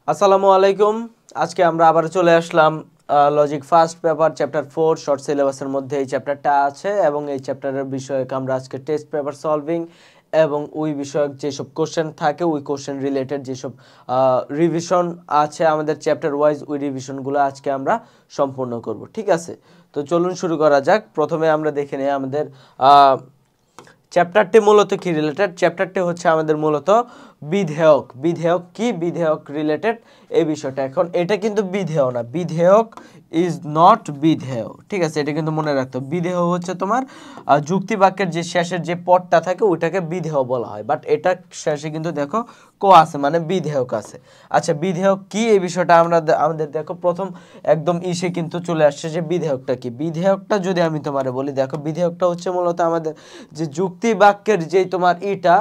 আসসালামু আলাইকুম। আজকে আমরা আবার চলে আসলাম logic first paper chapter 4 short সিলেবাসের মধ্যে এই চ্যাপ্টারটা আছে এবং এই চ্যাপ্টারের বিষয়ক আমরা আজকে টেস্ট পেপার সলভিং এবং ওই বিষয়ক যেসব কোশ্চেন থাকে ওই কোশ্চেন রিলেটেড যেসব রিভিশন আছে আমাদের চ্যাপ্টার ওয়াইজ ওই রিভিশনগুলো আজকে আমরা সম্পূর্ণ করব। ঠিক আছে, তো চলুন শুরু করা যাক। প্রথমে আমরা দেখে নিই আমাদের চ্যাপ্টারটি মূলত কি রিলেটেড। চ্যাপ্টারটি হচ্ছে আমাদের মূলত বিধেয়ক। বিধেয়ক কি, বিধেয়ক রিলেটেড এই বিষয়টা। এখন এটা কিন্তু বিধেয় না, বিধেয়ক ইজ নট বিধেয়। ঠিক আছে, এটা কিন্তু মনে রাখতে হবে। বিধেয় হচ্ছে তোমার যুক্তি বাক্যের যে শেষের যে পদটা থাকে ওইটাকে বিধেয় বলা হয়, বাট এটা শেষে কিন্তু দেখো কো আছে, মানে বিধেয়ক আছে। আচ্ছা, বিধেয়ক কি এই বিষয়টা আমাদের দেখো প্রথম একদম ইসে কিন্তু চলে আসছে যে বিধেয়কটা কি। বিধেয়কটা যদি আমি তোমারে বলি, দেখো বিধেয়কটা হচ্ছে মূলত আমাদের যে যুক্তি বাক্যের যে তোমার ইটা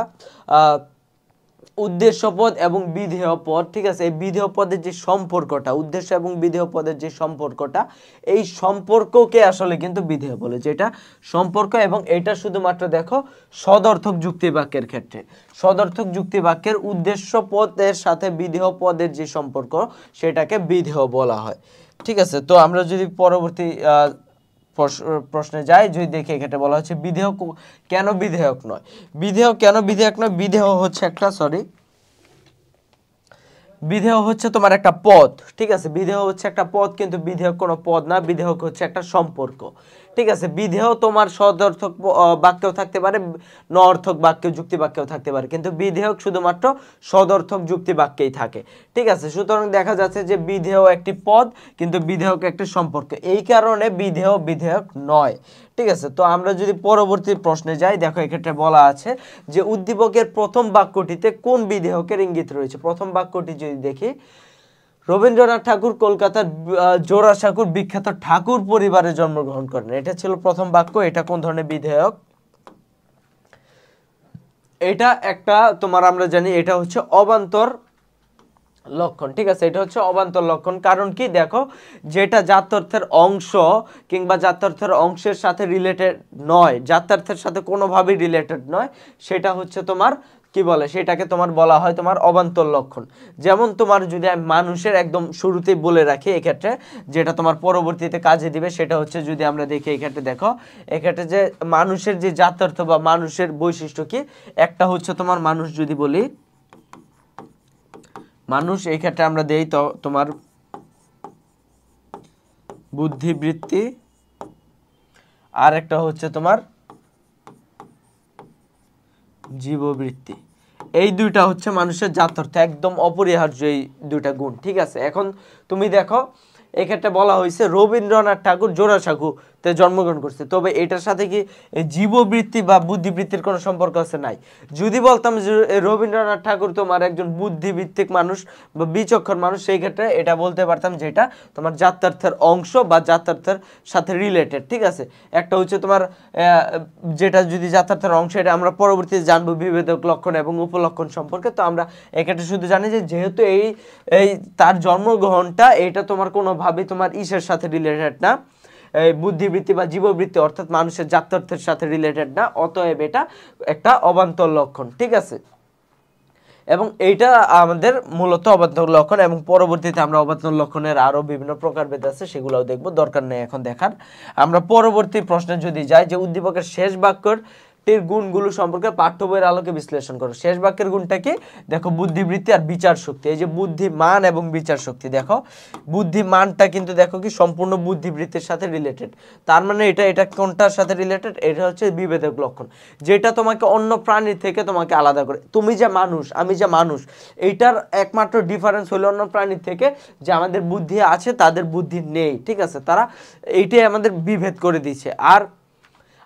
উদ্দেশ্য পদ এবং বিধেয় পদ। ঠিক আছে, এই বিধেয় পদের যে সম্পর্কটা, উদ্দেশ্য এবং বিধেয় পদের যে সম্পর্কটা, এই সম্পর্ককে আসলে কিন্তু বিধেয় বলে, যেটা সম্পর্ক। এবং এটা শুধুমাত্র দেখো সদর্থক যুক্তি বাক্যের ক্ষেত্রে, সদর্থক যুক্তি বাক্যের উদ্দেশ্য পদের সাথে বিধেয় পদের যে সম্পর্ক সেটাকে বিধেয় বলা হয়। ঠিক আছে, তো আমরা যদি পরবর্তী প্রশ্নে যাই, যদি দেখি এখানে বলা হচ্ছে বিধেয়ক কেন বিধেয়ক নয়। বিধেয়ক কেন বিধেয়ক নয়, বিধেয় হচ্ছে একটা বিধেয় হচ্ছে তোমার একটা পদ। ঠিক আছে, বিধেয় হচ্ছে একটা পদ, কিন্তু বিধেয়ক কোনো পদ না, বিধেয়ক হচ্ছে একটা সম্পর্ক। ঠিক আছে, বিধেয় তোমার সদর্থক বাক্যও থাকতে পারে, নঅর্থক বাক্য যুক্তি বাক্যও থাকতে পারে, কিন্তু বিধেয়ক শুধুমাত্র সদর্থক যুক্তি বাক্যেই থাকে। ঠিক আছে, সুতরাং দেখা যাচ্ছে যে বিধেয় একটি পদ কিন্তু বিধেয়ক একটি সম্পর্ক, এই কারণে বিধেয় বিধেয়ক নয়। ঠিক আছে, তো আমরা যদি পরবর্তী প্রশ্নে যাই, দেখো এক্ষেত্রে বলা আছে যে উদ্দীপকের প্রথম বাক্যটিতে কোন বিধেয়কের ইঙ্গিত রয়েছে। প্রথম বাক্যটি যদি দেখি, রবীন্দ্রনাথ ঠাকুর কলকাতার জোড়াসাঁকোর বিখ্যাত ঠাকুর পরিবারে জন্মগ্রহণ করেন, এটা ছিল প্রথম বাক্য। এটা কোন ধরনের বিধেয়ক? এটা একটা তোমার আমরা জানি এটা হচ্ছে অবান্তর লক্ষণ। ঠিক আছে, এটা হচ্ছে অবান্তর লক্ষণ। কারণ কি, দেখো যেটা জাত্যর্থের অংশ কিংবা জাত্যর্থের অংশের সাথে রিলেটেড নয়, জাত্যর্থের সাথে কোনোভাবেই রিলেটেড নয়, সেটা হচ্ছে তোমার কি বলে, সেটাকে তোমার বলা হয় তোমার অবান্তর লক্ষণ। যেমন তোমার যদি আমি মানুষের একদম শুরুতেই বলে রাখি এক্ষেত্রে, যেটা তোমার পরবর্তীতে কাজে দিবে, সেটা হচ্ছে যদি আমরা দেখি এক্ষেত্রে, দেখো এক্ষেত্রে যে মানুষের যে জাত্যর্থ বা মানুষের বৈশিষ্ট্য কি, একটা হচ্ছে তোমার মানুষ যদি বলি মানুষ, এই ক্ষেত্রে আমরা দেই তো তোমার বুদ্ধিবৃত্তি, আর একটা হচ্ছে তোমার জীববৃত্তি। এই দুইটা হচ্ছে মানুষের জাত্যর্থ, একদম অপরিহার্য এই দুইটা গুণ। ঠিক আছে, এখন তুমি দেখো এক্ষেত্রে বলা হয়েছে রবীন্দ্রনাথ ঠাকুর জোড়াসাঁকোতে জন্মগ্রহণ করছে, তবে এটার সাথে কি জীববৃত্তি বা বুদ্ধিবৃত্তির কোনো সম্পর্ক আছে? নাই। যদি বলতাম যে রবীন্দ্রনাথ ঠাকুর তোমার একজন বুদ্ধিভিত্তিক মানুষ বা বিচক্ষণ মানুষ, সেই ক্ষেত্রে এটা বলতে পারতাম যে এটা তোমার জাত্যর্থের অংশ বা জাত্যর্থের সাথে রিলেটেড। ঠিক আছে, একটা হচ্ছে তোমার যেটা যদি জাত্যর্থের অংশ, এটা আমরা পরবর্তীতে জানবো বিভেদক লক্ষণ এবং উপলক্ষণ সম্পর্কে। তো আমরা এক্ষেত্রে শুধু জানি যে যেহেতু এই এই তার জন্মগ্রহণটা এটা তোমার কোনোভাবেই তোমার ইসের সাথে রিলেটেড না, বুদ্ধিবৃত্তি বা জীববৃত্তি অর্থাৎ মানুষের জাত্যর্থের সাথে রিলেটেড না, অতএব এটা একটা অবান্তর লক্ষণ। ঠিক আছে, এবং এইটা আমাদের মূলত অবান্তর লক্ষণ, এবং পরবর্তীতে আমরা অবান্তর লক্ষণের আরো বিভিন্ন প্রকারভেদ আছে, সেগুলোও দেখব, দরকার নেই এখন দেখার। আমরা পরবর্তী প্রশ্নে যদি যাই, যে উদ্দীপকের শেষ বাক্যের গুণগুলো সম্পর্কে পাঠ্য বইয়ের আলোকে বিশ্লেষণ করো। শেষ বাক্যের গুণটা কি, দেখো বুদ্ধিবৃত্তি আর বিচার শক্তি। এই যে বুদ্ধিমান এবং বিচার শক্তি, দেখো বুদ্ধিমানটা কিন্তু দেখো কি সম্পূর্ণ বুদ্ধিবৃত্তির সাথে রিলেটেড, তার মানে এটা এটা কোনটার সাথে রিলেটেড, এটা হচ্ছে বিভেদক লক্ষণ, যেটা তোমাকে অন্য প্রাণীর থেকে তোমাকে আলাদা করে। তুমি যে মানুষ, আমি যে মানুষ, এইটার একমাত্র ডিফারেন্স হলো অন্য প্রাণীর থেকে যে আমাদের বুদ্ধি আছে, তাদের বুদ্ধি নেই। ঠিক আছে, তারা এইটাই আমাদের বিভেদ করে দিচ্ছে। আর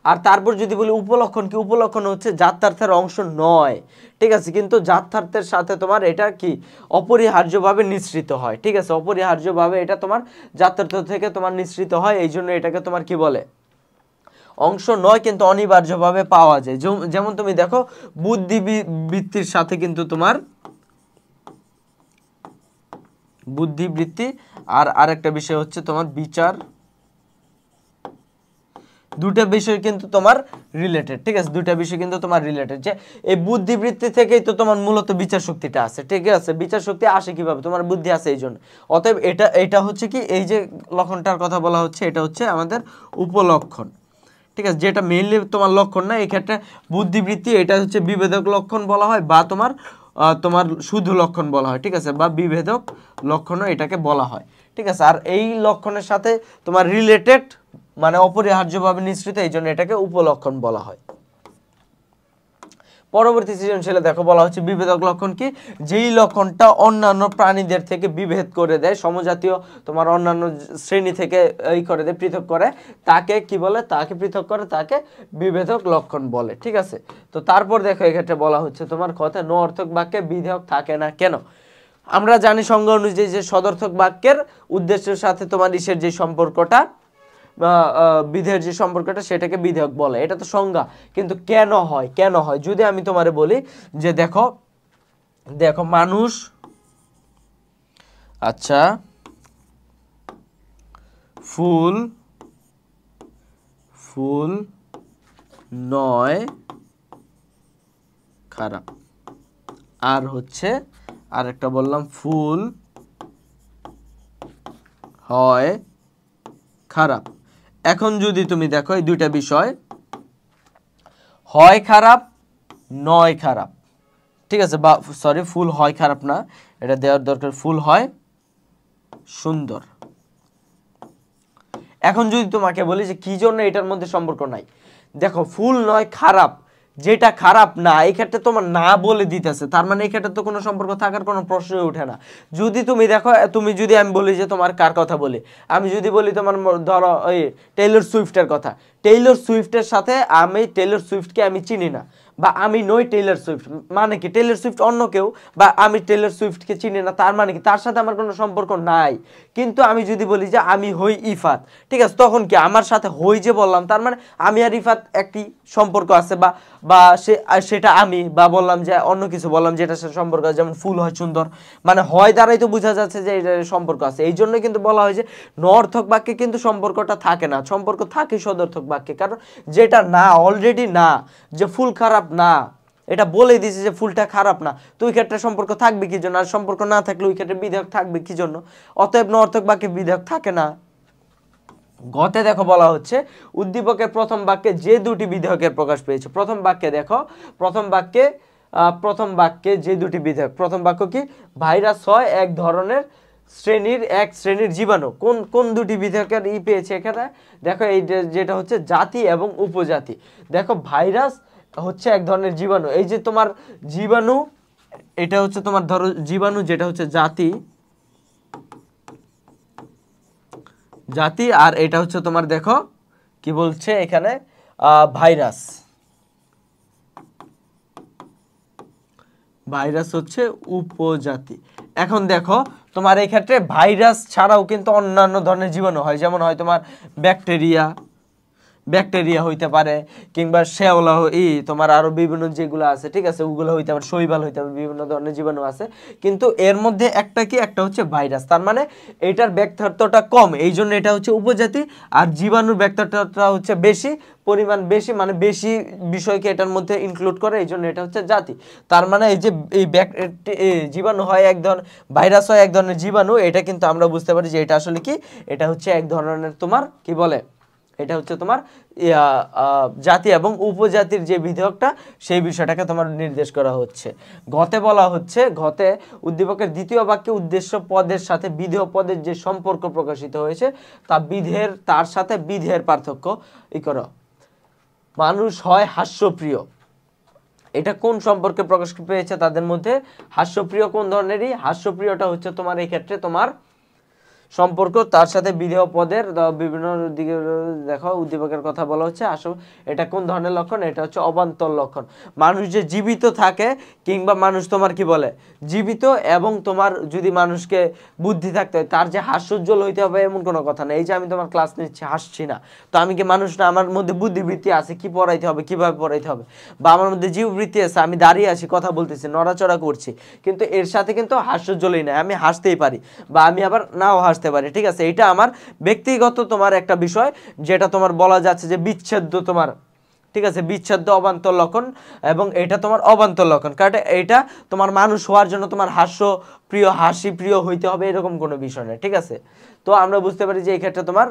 আর তারপর যদি বলি উপলক্ষণ কি, উপলক্ষণ হচ্ছে জাত্যার্থের অংশ নয়। ঠিক আছে, কিন্তু জাত্যার্থের সাথে তোমার এটা কি অপরিহার্যভাবে নিঃসৃত হয়। ঠিক আছে, অপরিহার্যভাবে এটা তোমার জাত্যার্থ থেকে তোমার নিঃসৃত হয়, এই জন্য এটাকে তোমার কি বলে, অংশ নয় কিন্তু অনিবার্যভাবে পাওয়া যায়। যেমন তুমি দেখো বুদ্ধিবৃত্তির সাথে কিন্তু তোমার বুদ্ধিবৃত্তি আর আরেকটা বিষয় হচ্ছে তোমার বিচার দুটা বিষয় কিন্তু তোমার রিলেটেড, ঠিক আছে? দুটা বিষয় কিন্তু তোমার রিলেটেড, যে এই বুদ্ধিবৃত্তি থেকেই তো তোমার মূলত বিচার শক্তিটা আছে, ঠিক আছে? বিচার শক্তি আসে কিভাবে? তোমার বুদ্ধি আছে এই জন্য। অতএব এটা হচ্ছে কি, এই যে লক্ষণটার কথা বলা হচ্ছে, এটা হচ্ছে আমাদের উপলক্ষণ, ঠিক আছে? যেটা মেইনলি তোমার লক্ষণ না, এই ক্ষেত্রে বুদ্ধিবৃত্তি এটা হচ্ছে বিভেদক লক্ষণ বলা হয়, বা তোমার শুধু লক্ষণ বলা হয়, ঠিক আছে? বা বিভেদক লক্ষণও এটাকে বলা হয়, ঠিক আছে? আর এই লক্ষণের সাথে তোমার রিলেটেড মানে অপরিহার্যভাবে নিঃসৃত, এই জন্য এটাকে উপলক্ষণ বলা হয়। পরবর্তী সৃজনশীলে দেখো বলা হচ্ছে বিভেদক লক্ষণ কি, যেই লক্ষণটা অন্যান্য প্রাণীদের থেকে বিভেদ করে দেয়, সমজাতীয় তোমার অন্যান্য শ্রেণী থেকে এই করে দেয়, পৃথক করে, তাকে কি বলে? তাকে পৃথক করে, তাকে বিভেদক লক্ষণ বলে, ঠিক আছে? তো তারপর দেখো এক্ষেত্রে বলা হচ্ছে তোমার কথা, নঅর্থক বাক্যে বিধেয়ক থাকে না কেন? আমরা জানি সংজ্ঞা অনুযায়ী যে সদর্থক বাক্যের উদ্দেশ্যের সাথে তোমার ইসের যে সম্পর্কটা, বিধেয়ের যে সম্পর্কটা, সেটাকে বিধেয়ক বলে, এটা তো সংজ্ঞা। কিন্তু কেন হয়, কেন হয় যদি আমি তোমারে বলি যে দেখো দেখো মানুষ, আচ্ছা, ফুল ফুল নয় খারাপ, আর হচ্ছে আরেকটা বললাম ফুল হয় খারাপ। এখন যদি তুমি দেখো এই দুইটা বিষয়, হয় খারাপ নয় খারাপ, ঠিক আছে? বা সরি, ফুল হয় খারাপ না, এটা দেওয়ার দরকার, ফুল হয় সুন্দর। এখন যদি তোমাকে বলি যে কি জন্য এটার মধ্যে সম্পর্ক নাই, দেখো ফুল নয় খারাপ, যেটা খারাপ না, এই ক্ষেত্রে তোমার না বলে দিতেছে, তার মানে এই ক্ষেত্রে তো কোনো সম্পর্ক থাকার কোনো প্রশ্নই ওঠে না। যদি তুমি দেখো, তুমি যদি আমি বলি যে তোমার কার কথা বলি, আমি যদি বলি তোমার ধরো ওই টেইলর সুইফটের কথা, টেইলর সুইফটের সাথে আমি টেইলর সুইফটকে আমি চিনি না, বা আমি নই টেইলর সুইফট, মানে কি টেইলর সুইফট অন্য কেউ, বা আমি টেইলর সুইফটকে চিনি না, তার মানে কি তার সাথে আমার কোনো সম্পর্ক নাই। কিন্তু আমি যদি বলি যে আমি হই ইফাত, ঠিক আছে, তখন কি আমার সাথে হই যে বললাম, তার মানে আমি আর ইফাত একটি সম্পর্ক আছে, বা বা সেটা আমি, বা বললাম যে অন্য কিছু বললাম যেটার সাথে সম্পর্ক আছে, যেমন ফুল হয় সুন্দর, মানে হয় দ্বারাই তো বোঝা যাচ্ছে যে এটার সম্পর্ক আছে। এই জন্য কিন্তু বলা হয় যে নঅর্থক বাক্যে কিন্তু সম্পর্কটা থাকে না, সম্পর্ক থাকে সদর্থক বাক্যে, কারণ যেটা না, অলরেডি না, যে ফুল খারাপ না, এটা বলে দিয়েছে যে ফুলটা খারাপ না, তো ওই ক্ষেত্রে সম্পর্ক থাকবে কি জন্য? আর সম্পর্ক না থাকলে ওই ক্ষেত্রে বিধেয়ক থাকবে কি জন্য? অতএব নঅর্থক বাক্যে বিধেয়ক থাকে না। গতে দেখো বলা হচ্ছে উদ্দীপকের প্রথম বাক্যে যে দুটি বিধেয়কের প্রকাশ পেয়েছে। প্রথম বাক্যে দেখো, প্রথম বাক্যে যে দুটি বিধেয়ক, প্রথম বাক্য কি, ভাইরাস হয় এক ধরনের এক শ্রেণীর জীবাণু। কোন কোন দুটি বিধেয়কের পেয়েছে এখানে? দেখো এই যেটা হচ্ছে জাতি এবং উপজাতি। দেখো ভাইরাস হচ্ছে এক ধরনের জীবাণু, এই যে তোমার জীবাণু, এটা হচ্ছে তোমার ধরো জীবাণু, যেটা হচ্ছে জাতি, আর এটা হচ্ছে তোমার দেখো কি বলছে এখানে, ভাইরাস হচ্ছে উপজাতি। এখন দেখো তোমার এই ক্ষেত্রে ভাইরাস ছাড়াও কিন্তু অন্যান্য ধরনের জীবাণু হয়, যেমন হয় তোমার ব্যাকটেরিয়া হইতে পারে, কিংবা শেওলা তোমার আরো বিভিন্ন যেগুলো আছে, ঠিক আছে, ওগুলো হইতে পারে, শৈবাল হইতে পারে, বিভিন্ন ধরনের জীবাণু আছে, কিন্তু এর মধ্যে একটা হচ্ছে ভাইরাস, তার মানে এটার ব্যাক্তার্থটা কম, এই জন্য এটা হচ্ছে উপজাতি। আর জীবাণুর ব্যাক্তার্থটা হচ্ছে বেশি, পরিমাণ বেশি, মানে বেশি বিষয়কে এটার মধ্যে ইনক্লুড করে, এই জন্য এটা হচ্ছে জাতি। তার মানে এই যে জীবাণু হয় এক ধরনের, ভাইরাস হয় এক ধরনের জীবাণু, এটা কিন্তু আমরা বুঝতে পারি যে এটা আসলে কি, এটা হচ্ছে এক ধরনের তোমার কি বলে, এটা হচ্ছে তোমার জাতি এবং উপজাতির যে বিধেয়কটা, সেই বিষয়টাকে তোমার নির্দেশ করা হচ্ছে। ঘতে বলা হচ্ছে, ঘতে উদ্দীপকের দ্বিতীয় বাক্যে উদ্দেশ্য পদের সাথে বিধেয় পদের যে সম্পর্ক প্রকাশিত হয়েছে, তার সাথে বিধেয়ের পার্থক্য করো। মানুষ হয় হাস্যপ্রিয়, এটা কোন সম্পর্কে প্রকাশ পেয়েছে? তাদের মধ্যে হাস্যপ্রিয় কোন ধরনেরই? হাস্যপ্রিয়টা হচ্ছে তোমার এই ক্ষেত্রে তোমার সম্পর্ক, তার সাথে বিধেয় পদের বিভিন্ন দিকে দেখো উদ্দীপকের কথা বলা হচ্ছে। আসলে এটা কোন ধরনের লক্ষণ? এটা হচ্ছে অবান্তর লক্ষণ। মানুষ যে জীবিত থাকে, কিংবা মানুষ তোমার কি বলে জীবিত, এবং তোমার যদি মানুষকে বুদ্ধি থাকতে হয়, তার যে হাস্যোজ্জ্বল হইতে হবে এমন কোনো কথা নেই। এই যে আমি তোমার ক্লাস নিচ্ছি, হাসছি না, তো আমি কি মানুষ না? আমার মধ্যে বুদ্ধিবৃত্তি আছে, কি পড়াইতে হবে, কিভাবে পড়াইতে হবে, বা আমার মধ্যে জীববৃত্তি আছে, আমি দাঁড়িয়ে আছি, কথা বলতেছি, নড়াচড়া করছি, কিন্তু এর সাথে কিন্তু হাস্যোজ্জ্বলই নাই, আমি হাসতেই পারি, বা আমি আবার নাও আসতে পারে, ঠিক আছে। এটা আমার ব্যক্তিগত তোমার একটা বিষয়, যেটা তোমার বলা যাচ্ছে যে বিচ্ছেদ্য তোমার, ঠিক আছে, বিচ্ছেদ্য অবান্তর লক্ষণ, এবং এটা তোমার অবান্তর লক্ষণ, কারণ এটা তোমার মানুষ হওয়ার জন্য তোমার হাস্য প্রিয়, হাসি প্রিয় হইতে হবে এরকম কোনো বিষয় নয়, ঠিক আছে। তো আমরা বুঝতে পারি যে এই ক্ষেত্রে তোমার,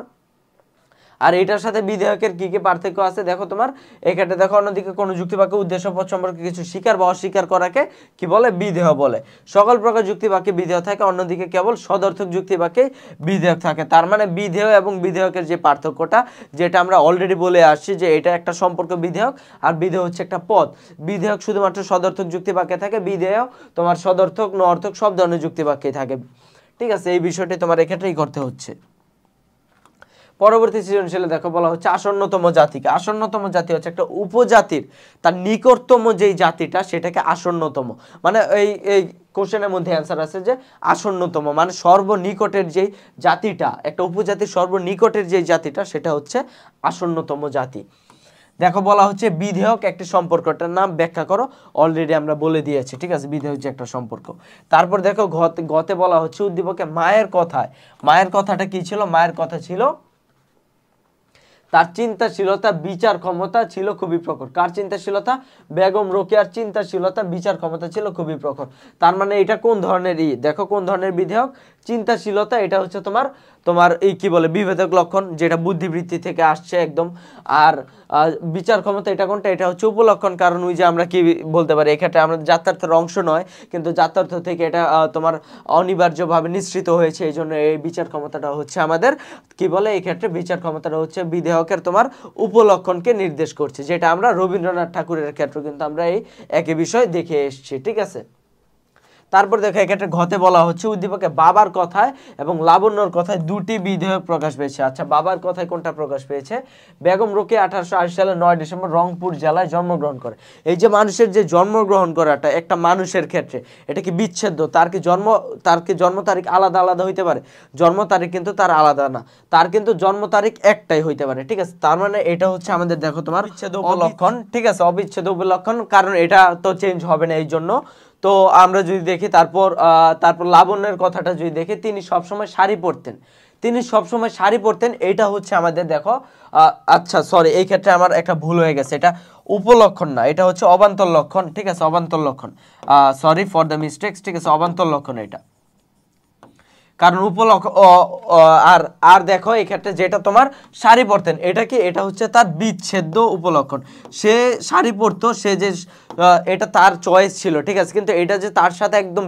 আর এটার সাথে বিধেয়কের কি কি পার্থক্য আছে দেখো তোমার এক্ষেত্রে দেখো, অন্যদিকে কোনো যুক্তিবাক্য উদ্দেশ্য পদ সম্পর্কে কিছু স্বীকার বা অস্বীকার করাকে কি বলে, বিধেয় বলে। সকল প্রকার যুক্তিবাক্যে বিধেয় থাকে, অন্যদিকে কেবল সদর্থক যুক্তিবাক্যে বিধেয়ক থাকে। তার মানে বিধেয় এবং বিধেয়কের যে পার্থক্যটা, যেটা আমরা অলরেডি বলে আসছি যে এটা একটা সম্পর্ক বিধেয়ক, আর বিধেয় হচ্ছে একটা পদ। বিধেয়ক শুধুমাত্র সদর্থক যুক্তিবাক্যে থাকে, বিধেয় তোমার সদর্থক নঅর্থক সব ধরনের যুক্তিবাক্যে থাকে, ঠিক আছে। এই বিষয়টি তোমার এক্ষেত্রেই করতে হচ্ছে। পরবর্তী সৃজনশীলে দেখো বলা হচ্ছে আসন্নতম জাতিকে। আসন্নতম জাতি হচ্ছে একটা উপজাতির তার নিকটতম যেই জাতিটা সেটাকে আসন্নতম, মানে এই কোশ্চেনের মধ্যে অ্যান্সার আছে যে আসন্নতম মানে সর্বনিকটের যেই জাতিটা, একটা উপজাতির সর্বনিকটের যেই জাতিটা সেটা হচ্ছে আসন্নতম জাতি। দেখো বলা হচ্ছে বিধেয়ক একটি সম্পর্কটার নাম ব্যাখ্যা করো, অলরেডি আমরা বলে দিয়েছি, ঠিক আছে, বিধেয়ক যে একটা সম্পর্ক। তারপর দেখো গতে বলা হচ্ছে উদ্দীপকে মায়ের কথায়, মায়ের কথাটা কি ছিল, মায়ের কথা ছিল তার চিন্তাশীলতা বিচার ক্ষমতা ছিল খুবই প্রখর। কার চিন্তাশীলতা, বেগম রোকেয়ার চিন্তাশীলতা বিচার ক্ষমতা ছিল খুবই প্রখর। তার মানে এটা কোন ধরনের দেখো কোন ধরনের বিধেয়ক, চিন্তাশীলতা, এটা হচ্ছে তোমার তোমার এই কি বলে বিভেদক লক্ষণ, যেটা বুদ্ধিবৃত্তি থেকে আসছে একদম। আর বিচার ক্ষমতা এটা কোনটা, এটা হচ্ছে উপলক্ষণ, কারণ ওই যে আমরা কি বলতে পারি এক্ষেত্রে আমাদের জাত্যার্থের অংশ নয়, কিন্তু জাত্যার্থ থেকে এটা তোমার অনিবার্যভাবে নিঃসৃত হয়েছে, এই জন্য এই বিচার ক্ষমতাটা হচ্ছে আমাদের কি বলে, এই ক্ষেত্রে বিচার ক্ষমতাটা হচ্ছে বিধেয়কের তোমার উপলক্ষণকে নির্দেশ করছে, যেটা আমরা রবীন্দ্রনাথ ঠাকুরের ক্ষেত্রে কিন্তু আমরা এই একই বিষয় দেখে এসেছি, ঠিক আছে। তারপর দেখো এক্ষেত্রে ঘতে বলা হচ্ছে উদ্দীপকে বাবার কথায় এবং লাবণ্যর কথায় দুটি বিধেয়ক প্রকাশ পেয়েছে। আচ্ছা, বাবার কথায় কোনটা প্রকাশ পেয়েছে, বেগম রোকেয়া 1880 সালে 9 ডিসেম্বর রংপুর জেলায় জন্মগ্রহণ করে। এই যে মানুষের যে জন্মগ্রহণ করাটা একটা মানুষের ক্ষেত্রে, এটা কি বিচ্ছেদ্য, তার কি জন্ম তারিখ আলাদা আলাদা হইতে পারে, জন্ম তারিখ কিন্তু তার আলাদা না, তার কিন্তু জন্ম তারিখ একটাই হইতে পারে, ঠিক আছে। তার মানে এটা হচ্ছে আমাদের দেখো তোমার বিচ্ছেদ উপলক্ষণ, ঠিক আছে, অবিচ্ছেদ উপলক্ষণ, কারণ এটা তো চেঞ্জ হবে না এই জন্য। তো আমরা যদি দেখি তারপর লাবণ্যের কথাটা যদি দেখি, তিনি সবসময় শাড়ি পরতেন, তিনি সবসময় শাড়ি পরতেন, এটা হচ্ছে আমাদের দেখো আচ্ছা সরি, এই ক্ষেত্রে আমার একটা ভুল হয়ে গেছে, এটা উপলক্ষণ না, এটা হচ্ছে অবান্তর লক্ষণ, ঠিক আছে, অবান্তর লক্ষণ, সরি ফর দ্য মিস্টেক্স, ঠিক আছে, অবান্তর লক্ষণ এটা, কারণ আর দেখো এই ক্ষেত্রে যেটা তোমার শাড়ি পরতেন, এটা কি, এটা হচ্ছে তার বিচ্ছেদ্য উপলক্ষণ, সে শাড়ি পরতো, সে যে এটা তার চয়েস ছিল, ঠিক আছে, কিন্তু এটা যে তার সাথে একদম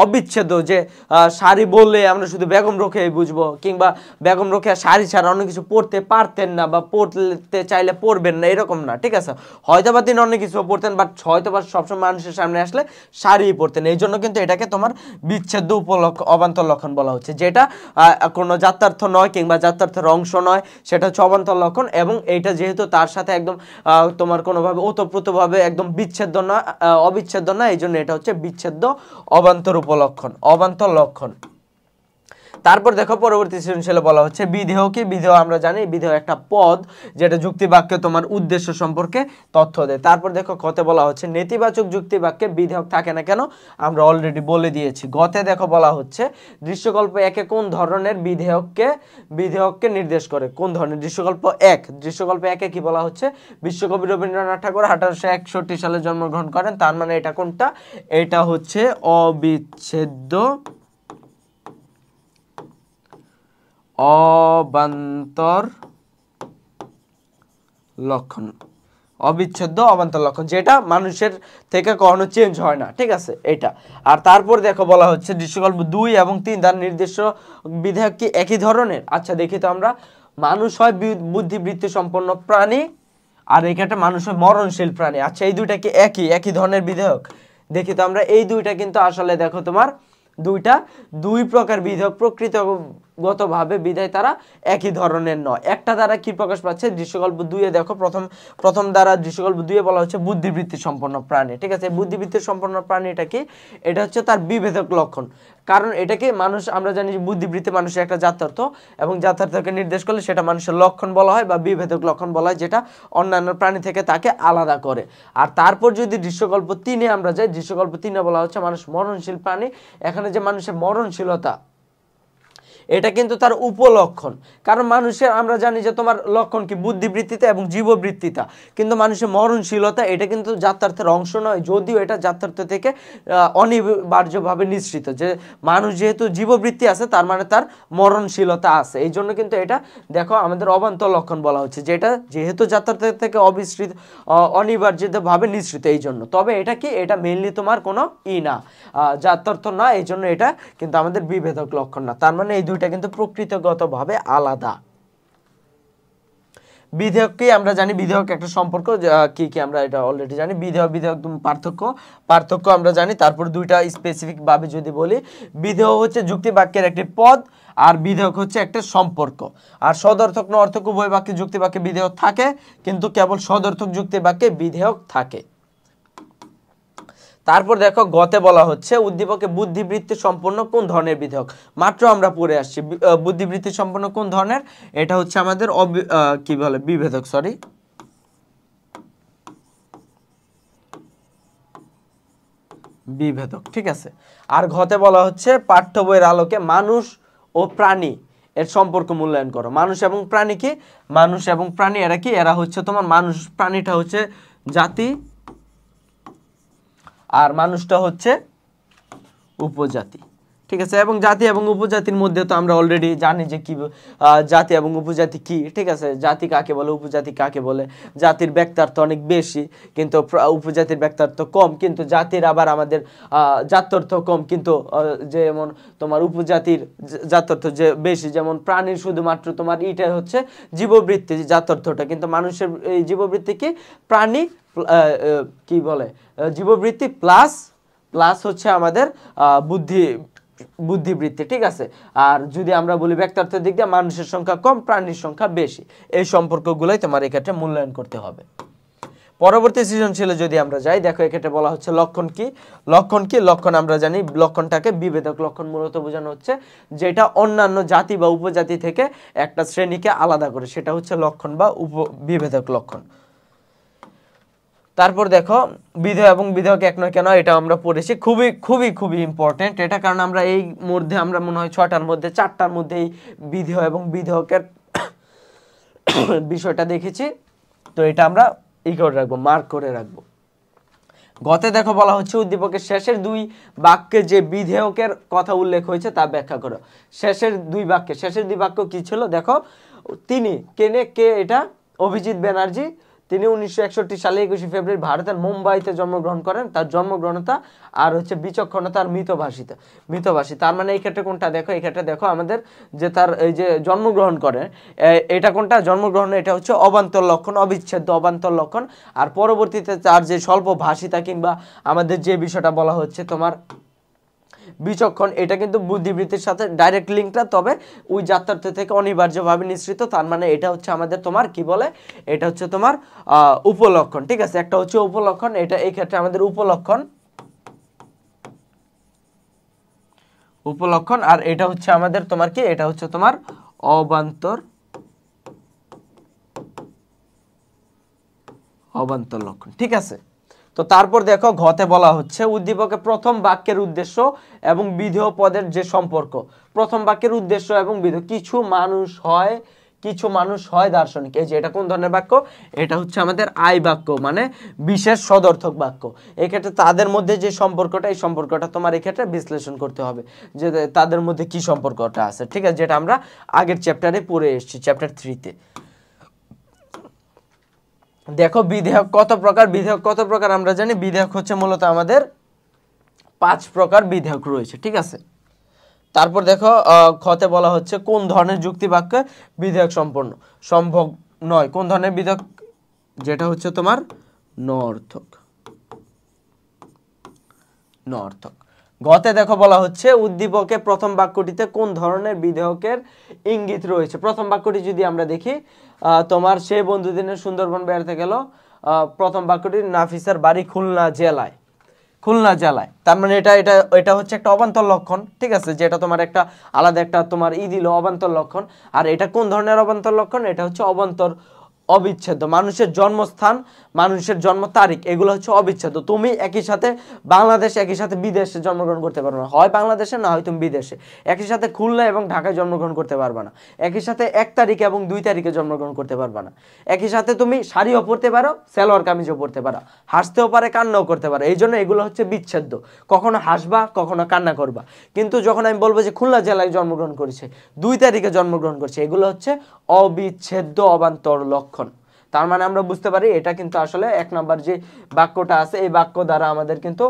অবিচ্ছেদ্য, যে শাড়ি বললে আমরা শুধু বেগম রোকেয়াই বুঝবো, কিংবা বেগম রোকেয়া শাড়ি ছাড়া অন্য কিছু পড়তে পারতেন না, বা পড়তে চাইলে পড়বেন না, এরকম না, ঠিক আছে। হয়তোবা তিনি অন্য কিছু পড়তেন, বাট হয়তোবা সবসময় মানুষের সামনে আসলে শাড়ি পরতেন, এই জন্য কিন্তু এটাকে তোমার বিচ্ছেদ্য অবান্তর লক্ষণ বলা হচ্ছে, যেটা কোনো জাত্যার্থ নয় কিংবা জাত্যার্থের অংশ নয়, সেটা হচ্ছে অবান্তর লক্ষণ। এবং এইটা যেহেতু তার সাথে একদম তোমার কোনোভাবে ওতপ্রোতভাবে একদম বিচ্ছেদ্য না, অবিচ্ছেদ্য না, এই জন্য এটা হচ্ছে বিচ্ছেদ্য অবান্তর উপলক্ষণ, অবান্তর লক্ষণ। তারপর দেখো পরবর্তী সৃজনশীলে বলা হচ্ছে বিধেয় কি, বিধেয় আমরা জানি বিধেয় একটা পদ, যেটা যুক্তিবাক্যে তোমার উদ্দেশ্য সম্পর্কে তথ্য দেয়। তারপর দেখো গতে বলা হচ্ছে নেতিবাচক যুক্তিবাক্যে বিধেয়ক থাকে না কেন, আমরা অলরেডি বলে দিয়েছি। গতে দেখো বলা হচ্ছে দৃশ্যকল্প একে কোন ধরনের বিধেয়ককে নির্দেশ করে, কোন ধরনের, দৃশ্যকল্প একে কি বলা হচ্ছে, বিশ্বকবি রবীন্দ্রনাথ ঠাকুর 1861 সালে জন্মগ্রহণ করেন, তার মানে এটা কোনটা, এটা হচ্ছে অবিচ্ছেদ্য অবান্তর লক্ষণ, অবিচ্ছেদ্য অবান্তর লক্ষণ, যেটা মানুষের থেকে কখনো চেঞ্জ হয় না, ঠিক আছে, এটা। আর তারপর দেখো বলা হচ্ছে দৃশ্যকল্প 2 এবং 3 দ্বারা নির্দিষ্ট বিধেয়ক কি একই ধরনের। আচ্ছা দেখি তো আমরা, মানুষ হয় বুদ্ধিবৃত্তি সম্পন্ন প্রাণী, আর এখানে মানুষ হয় মরণশীল প্রাণী। আচ্ছা এই দুইটা কি একই ধরনের বিধেয়ক, দেখি তো আমরা, এই দুইটা কিন্তু আসলে দেখো তোমার দুই প্রকার বিধেয়ক প্রকৃতিগতভাবে, বিধায় তারা একই ধরনের নয়। একটা দ্বারা কি প্রকাশ পাচ্ছে, দৃশ্যকল্প 2 এ দেখো প্রথম দ্বারা দৃশ্যকল্প 2 এ বলা হচ্ছে বুদ্ধিবৃত্তি সম্পন্ন প্রাণী, ঠিক আছে। বুদ্ধিবৃত্তি সম্পন্ন প্রাণী এটা কি, এটা হচ্ছে তার বিভেদক লক্ষণ, কারণ এটাকে মানুষ, আমরা জানি যে বুদ্ধিবৃত্তি মানুষের একটা জাত্যার্থ, এবং জাত্যার্থকে নির্দেশ করলে সেটা মানুষের লক্ষণ বলা হয় বা বিভেদক লক্ষণ বলা হয়, যেটা অন্যান্য প্রাণী থেকে তাকে আলাদা করে। আর তারপর যদি দৃশ্যকল্প 3 এ আমরা যাই, দৃশ্যকল্প 3 এ বলা হচ্ছে মানুষ মরণশীল প্রাণী। এখানে যে মানুষের মরণশীলতা, এটা কিন্তু তার উপলক্ষণ। কারণ মানুষের আমরা জানি যে তোমার লক্ষণ কি বুদ্ধিবৃত্তিতে এবং জীববৃত্তিতা, কিন্তু মানুষের মরণশীলতা এটা কিন্তু জাত্যার্থের অংশ নয়, যদিও এটা জাত্যার্থ থেকে অনিবার্যভাবে নিঃসৃত। যে মানুষ যেহেতু জীববৃত্তি আছে তার মানে তার মরণশীলতা আছে, এই জন্য কিন্তু এটা দেখো আমাদের অবান্তর লক্ষণ বলা হচ্ছে, যেটা যেহেতু জাত্যার্থ থেকে অনিবার্যভাবে নিঃসৃত এই জন্য। তবে এটা কি, এটা মেইনলি তোমার কোনো না জাত্যার্থ না, এই জন্য এটা কিন্তু আমাদের বিভেদক লক্ষণ না। তার মানে এই দুইটা কিন্তু প্রকৃতিগতভাবে আলাদা। বিধেয়ক কি আমরা জানি, বিধেয়ক একটা সম্পর্ক, কি কি আমরা এটা অলরেডি জানি। বিধেয় বিধেয়ক পার্থক্য আমরা জানি। তারপর দুইটা স্পেসিফিক ভাবে যদি বলি, বিধেয় হচ্ছে যুক্তি বাক্যের একটি পদ, আর বিধেয়ক হচ্ছে একটা সম্পর্ক। আর সদর্থক নর্থক উভয় বাক্যে যুক্তি বাক্যে বিধেয়ক থাকে, কিন্তু কেবল সদর্থক যুক্তি বাক্যে বিধেয়ক থাকে। তারপর দেখো গতে বলা হচ্ছে উদ্দীপকে বুদ্ধিবৃত্তি সম্পন্ন কোন ধরনের বিধেয়ক। মাত্র আমরা পড়ে আসছি বুদ্ধিবৃত্তি সম্পন্ন কোন ধরনের, এটা হচ্ছে আমাদের কি বলে বিভেদক, সরি বিভেদক, ঠিক আছে। আর ঘতে বলা হচ্ছে পাঠ্য বইয়ের আলোকে মানুষ ও প্রাণী এর সম্পর্ক মূল্যায়ন করো। মানুষ এবং প্রাণী কি, মানুষ এবং প্রাণী এরা কি, এরা হচ্ছে তোমার মানুষ, প্রাণীটা হচ্ছে জাতি আর মানুষটা হচ্ছে উপজাতি, ঠিক আছে। এবং জাতি এবং উপজাতির মধ্যে তো আমরা অলরেডি জানি যে কি জাতি এবং উপজাতি কি, ঠিক আছে। জাতি কাকে বলে, উপজাতি কাকে বলে। জাতির ব্যক্তার্থ অনেক বেশি কিন্তু উপজাতির ব্যক্তার্থ কম, কিন্তু জাতির আবার আমাদের জাত্যর্থ কম, কিন্তু যেমন তোমার উপজাতির জাত্যর্থ যে বেশি। যেমন প্রাণীর শুধুমাত্র তোমার এটা হচ্ছে জীববৃত্তি জাত্যর্থটা, কিন্তু মানুষের এই জীববৃত্তি কি, প্রাণী কি বলে জীববৃত্তি প্লাস হচ্ছে আমাদের বুদ্ধিবৃত্তি, ঠিক আছে। আর যদি আমরা বলি ব্যক্তার্থের দিক দিয়ে মানুষের সংখ্যা কম, প্রাণীর সংখ্যা বেশি। এই সম্পর্কগুলোই তোমার এক্ষেত্রে মূল্যায়ন করতে হবে। পরবর্তী সৃজনশীলে যদি আমরা যাই, দেখো এক্ষেত্রে বলা হচ্ছে লক্ষণ কি। লক্ষণ আমরা জানি, লক্ষণটাকে বিভেদক লক্ষণ মূলত বোঝানো হচ্ছে যেটা অন্যান্য জাতি বা উপজাতি থেকে একটা শ্রেণীকে আলাদা করে, সেটা হচ্ছে লক্ষণ বা বিভেদক লক্ষণ। তারপর দেখো বিধেয় এবং বিধেয়ক এক নয় কেন, এটা আমরা পড়েছি, খুবই খুবই খুবই ইম্পর্টেন্ট এটা। কারণ আমরা এই মধ্যে আমরা মনে হয় 6টার মধ্যে 4টার মধ্যে এই বিধেয় এবং বিধেয়কের বিষয়টা দেখেছি, তো এটা আমরা করে রাখবো, মার্ক করে রাখবো। গতে দেখো বলা হচ্ছে উদ্দীপকের শেষের দুই বাক্যে যে বিধেয়কের কথা উল্লেখ হয়েছে তা ব্যাখ্যা করো। শেষের দুই বাক্য কি ছিল দেখো, তিনি কে, এটা অভিজিৎ ব্যানার্জি। তিনি 1961 সালে 21 ফেব্রুয়ারি ভারতের মুম্বাইতে জন্মগ্রহণ করেন। তার জন্মগ্রহণতা আর হচ্ছে বিচক্ষণতা আর মিতভাষী। তার মানে এই ক্ষেত্রে কোনটা দেখো, এই ক্ষেত্রে দেখো আমাদের যে তার এই যে জন্মগ্রহণ করে, এটা কোনটা জন্মগ্রহণ, এটা হচ্ছে অবান্তর লক্ষণ, অবিচ্ছেদ্য অবান্তর লক্ষণ। আর পরবর্তীতে তার যে স্বল্প ভাষিতা কিংবা আমাদের যে বিষয়টা বলা হচ্ছে তোমার বিচক্ষণ, এটা কিন্তু বুদ্ধিবৃত্তির সাথে ডাইরেক্ট লিঙ্কটা, তবে ওই জাত্যার্থ থেকে অনিবার্যভাবে নিঃসৃত। তার মানে এটা হচ্ছে আমাদের তোমার কি বলে, এটা হচ্ছে তোমার উপলক্ষণ, ঠিক আছে। একটা হচ্ছে উপলক্ষণ, এটা এই ক্ষেত্রে আমাদের উপলক্ষণ, আর এটা হচ্ছে আমাদের তোমার কি, এটা হচ্ছে তোমার অবান্তর লক্ষণ, ঠিক আছে। তো তারপর দেখো ঘতে বলা হচ্ছে উদ্দীপকে প্রথম বাক্যের উদ্দেশ্য এবং বিধেয় পদের যে সম্পর্ক। প্রথম বাক্যের উদ্দেশ্য এবং বিধেয়, কিছু মানুষ হয় দার্শনিক। এই যে এটা কোন ধরনের বাক্য, এটা হচ্ছে আমাদের আই বাক্য, মানে বিশেষ সদর্থক বাক্য। এক্ষেত্রে তাদের মধ্যে যে সম্পর্কটা, এই সম্পর্কটা তোমার এক্ষেত্রে বিশ্লেষণ করতে হবে যে তাদের মধ্যে কি সম্পর্কটা আছে, ঠিক আছে, যেটা আমরা আগের চ্যাপ্টারে পড়ে এসেছি, চ্যাপ্টার 3-তে। দেখো বিধেয়ক কত প্রকার আমরা জানি। বিধেয়ক হচ্ছে মূলত আমাদের 5 প্রকার বিধেয়ক রয়েছে, ঠিক আছে। তারপর দেখো খতে বলা হচ্ছে কোন ধরনের যুক্তি বাক্যে বিধেয়ক সম্ভব নয়। কোন ধরনের বিধেয়ক, যেটা হচ্ছে তোমার নঅর্থক। গতে দেখো বলা হচ্ছে উদ্দীপকে প্রথম বাক্যটিতে কোন ধরনের বিধেয়কের ইঙ্গিত রয়েছে। প্রথম বাক্যটি যদি আমরা দেখি, তোমার সে বন্ধুদিনের সুন্দরবন বেড়াতে গেল। প্রথম বাক্যটি নাফিসার বাড়ি খুলনা জেলায়। তার মানে এটা হচ্ছে একটা অবান্তর লক্ষণ, ঠিক আছে, যেটা তোমার একটা আলাদা একটা তোমার দিল অবান্তর লক্ষণ। আর এটা কোন ধরনের অবান্তর লক্ষণ, এটা হচ্ছে অবিচ্ছেদ্য। মানুষের জন্মস্থান, মানুষের জন্ম তারিখ, এগুলো হচ্ছে অবিচ্ছেদ্য। তুমি একই সাথে বাংলাদেশে, একই সাথে বিদেশে জন্মগ্রহণ করতে পারবে না, হয় বাংলাদেশে না হয় তুমি বিদেশে। একই সাথে খুলনা এবং ঢাকায় জন্মগ্রহণ করতে পারবে না। একই সাথে 1 তারিখে এবং 2 তারিখে জন্মগ্রহণ করতে পারবে না। একই সাথে তুমি শাড়িও পরতে পারো, সালোয়ার কামিজও পরতে পারো, হাসতেও পারে, কান্নাও করতে পারো। এই জন্য এগুলো হচ্ছে বিচ্ছেদ্য। কখনো হাসবা, কখনো কান্না করবা। কিন্তু যখন আমি বলবো যে খুলনা জেলায় জন্মগ্রহণ করেছে, 2 তারিখে জন্মগ্রহণ করছে, এগুলো হচ্ছে অবিচ্ছেদ্য অবান্তর লক্ষণ। তার মানে আমরা বুঝতে পারি এটা কিন্তু আসলে 1 নম্বর যে বাক্যটা আছে, এই বাক্য দ্বারা আমাদের কিন্তু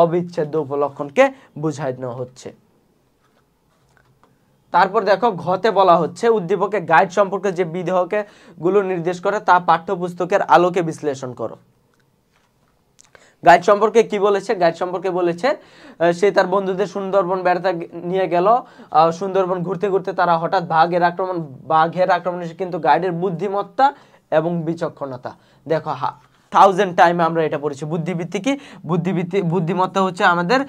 অবিচ্ছেদ্য উপলক্ষণকে বুঝানো হচ্ছে। তারপর দেখো ঘতে বলা হচ্ছে উদ্দীপকে গাইড সম্পর্কে যে বিধেয়কে গুলো নির্দেশ করে তা পাঠ্যপুস্তকের আলোকে বিশ্লেষণ করো। গাইড সম্পর্কে কি বলেছে? গাইড সম্পর্কে বলেছে সে তার বন্ধুদের সুন্দরবন বেড়াতে নিয়ে গেল। সুন্দরবন ঘুরতে ঘুরতে তারা হঠাৎ বাঘের আক্রমণ এসে কিন্তু গাইডের বুদ্ধিমত্তা এবং বিচক্ষণতা। দেখো 1000 টাইম আমরা এটা পড়েছি। বুদ্ধিবৃত্তি কি? বুদ্ধিমত্তা হচ্ছে আমাদের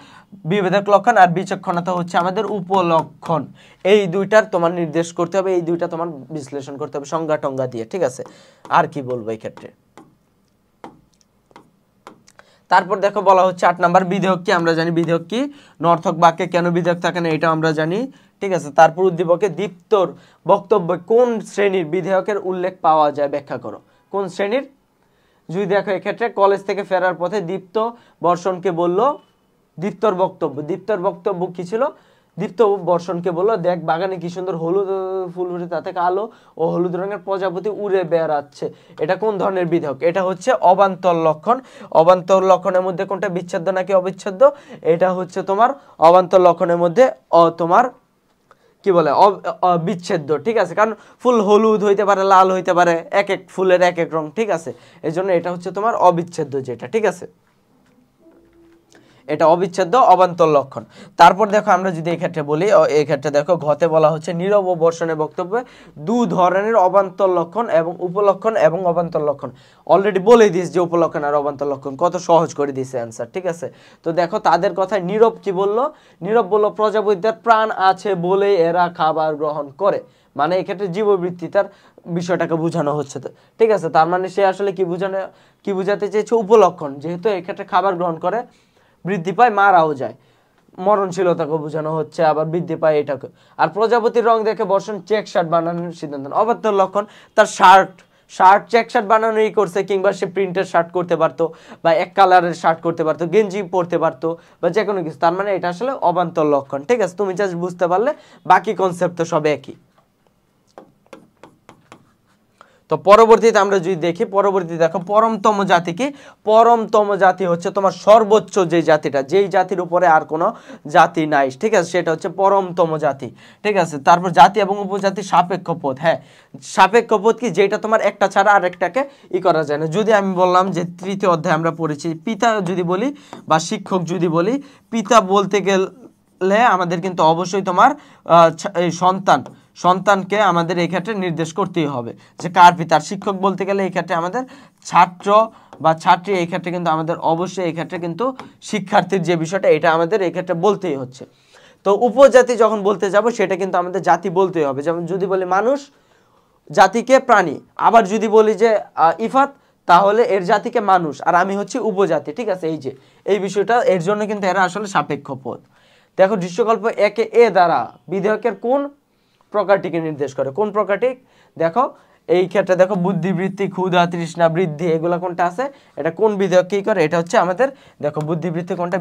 বিভেদক লক্ষণ, আর বিচক্ষণতা হচ্ছে আমাদের উপলক্ষণ। এই দুইটার তোমার নির্দেশ করতে হবে, এই দুইটা তোমার বিশ্লেষণ করতে হবে সংজ্ঞা টঙ্গা দিয়ে, ঠিক আছে? আর কি বলবো এই ক্ষেত্রে? তারপর দেখো বলা হচ্ছে 8 নাম্বার বিধেয়ক কি? আমরা জানি বিধেয়ক কি, নর্থক বাক্যে কেন বিধেয়ক থাকে না এটা আমরা জানি, ঠিক আছে? তারপর উদ্দীপকে দীপ্তর বক্তব্যে কোন শ্রেণীর বিধেয়কের উল্লেখ পাওয়া যায় ব্যাখ্যা করো। কোন শ্রেণীর? যদি দেখো এক্ষেত্রে কলেজ থেকে ফেরার পথে দীপ্ত বর্ষণকে বলল, দীপ্তর বক্তব্য কি ছিল? দীপ্ত বর্ষণকে বলল, দেখ বাগানে কি সুন্দর হলুদ ফুল ফুটে, তাতে কালো ও হলুদ রঙের প্রজাপতি উড়ে বেড়াচ্ছে। এটা কোন ধরনের বিধেয়ক? এটা হচ্ছে অবান্তর লক্ষণ। অবান্তর লক্ষণের মধ্যে কোনটা বিচ্ছেদ্য নাকি অবিচ্ছেদ্য? এটা হচ্ছে তোমার অবান্তর লক্ষণের মধ্যে তোমার কি বলে বিচ্ছেদ্য, ঠিক আছে? কারণ ফুল হলুদ হইতে পারে, লাল হইতে পারে, এক এক ফুলের এক এক রং, ঠিক আছে? এই জন্য এটা হচ্ছে তোমার অবিচ্ছেদ্য যেটা, ঠিক আছে? এটা অবিচ্ছেদ্য অবান্তর লক্ষণ। তারপর দেখো আমরা যদি এই ক্ষেত্রে বলি, এই ক্ষেত্রে দেখো ঘতে বলা হচ্ছে নীরব ও বর্ষণের বক্তব্যে 2 ধরনের অবান্তর লক্ষণ এবং উপলক্ষণ এবং অবান্তর লক্ষণ। অলরেডি বলে দিস যে উপলক্ষণ আর অবান্তর লক্ষণ, কত সহজ করে দিয়েছে অ্যান্সার, ঠিক আছে? তো দেখো তাদের কথায় নীরব কি বললো? নীরব বললো প্রজাপতিদের প্রাণ আছে বলে এরা খাবার গ্রহণ করে। মানে এক্ষেত্রে জীববৃত্তি তার বিষয়টাকে বোঝানো হচ্ছে, ঠিক আছে? তার মানে সে আসলে কি বোঝাতে চেয়েছে? উপলক্ষণ, যেহেতু এক্ষেত্রে খাবার গ্রহণ করে, বৃদ্ধি পায়, মারাও যায়, মরণশীলতাকে বোঝানো হচ্ছে, আবার বৃদ্ধি পায় এটাকে। আর প্রজাপতির রং দেখে বর্ষণ চেক শার্ট বানানোর সিদ্ধান্ত। অবান্তর লক্ষণ, তার শার্ট চেক শার্ট বানানোই করছে, কিংবা সে প্রিন্টের শার্ট করতে পারতো, বা এক কালারের শার্ট করতে পারতো, গেঞ্জি পরতে পারতো, বা যে কোনো কিছু। তার মানে এটা আসলে অবান্তর লক্ষণ, ঠিক আছে? তুমি জাস্ট বুঝতে পারলে, বাকি কনসেপ্ট তো সব একই। তো পরবর্তীতে আমরা যদি দেখি, পরবর্তীতে দেখো পরমতম জাতি কি? পরমতম জাতি হচ্ছে তোমার সর্বোচ্চ যে জাতিটা, যেই জাতির উপরে আর কোনো জাতি নাই, ঠিক আছে? সেটা হচ্ছে পরমতম জাতি, ঠিক আছে? তারপর জাতি এবং উপজাতি সাপেক্ষ পদ। হ্যাঁ, সাপেক্ষ পদ কি? যেটা তোমার একটা ছাড়া আরেকটাকে করা যায় না। যদি আমি বললাম যে 3য় অধ্যায় আমরা পড়েছি, পিতা যদি বলি বা শিক্ষক যদি বলি, পিতা বলতে গেলে আমাদের কিন্তু অবশ্যই তোমার এই সন্তানকে আমাদের এই ক্ষেত্রে নির্দেশ করতেই হবে যে কার পিতা। শিক্ষক বলতে গেলে এই ক্ষেত্রে আমাদের ছাত্র বা ছাত্রী, এই ক্ষেত্রে কিন্তু আমাদের অবশ্যই এই ক্ষেত্রে কিন্তু শিক্ষার্থীর যে বিষয়টা, এটা আমাদের এই ক্ষেত্রে বলতেই হচ্ছে। তো উপজাতি যখন বলতে যাব, সেটা কিন্তু আমাদের জাতি বলতেই হবে। যেমন যদি বলি মানুষ, জাতিকে প্রাণী। আবার যদি বলি যে ইফাত, তাহলে এর জাতিকে মানুষ, আর আমি হচ্ছি উপজাতি, ঠিক আছে? এই যে এই বিষয়টা, এর জন্য কিন্তু এরা আসলে সাপেক্ষ পদ। দেখো দৃশ্যকল্প একে এ দ্বারা বিধেয়কের কোন প্রকারটিকে নির্দেশ করে? কোন প্রকারটি? দেখো এই ক্ষেত্রে দেখো বুদ্ধিবৃত্তি, ক্ষুধা, তৃষ্ণা, বৃদ্ধি, এগুলো কোনটা আছে? এটা কোন বিধেয়ক কি করে? এটা হচ্ছে আমাদের দেখো বুদ্ধিবৃত্তি কোনটা?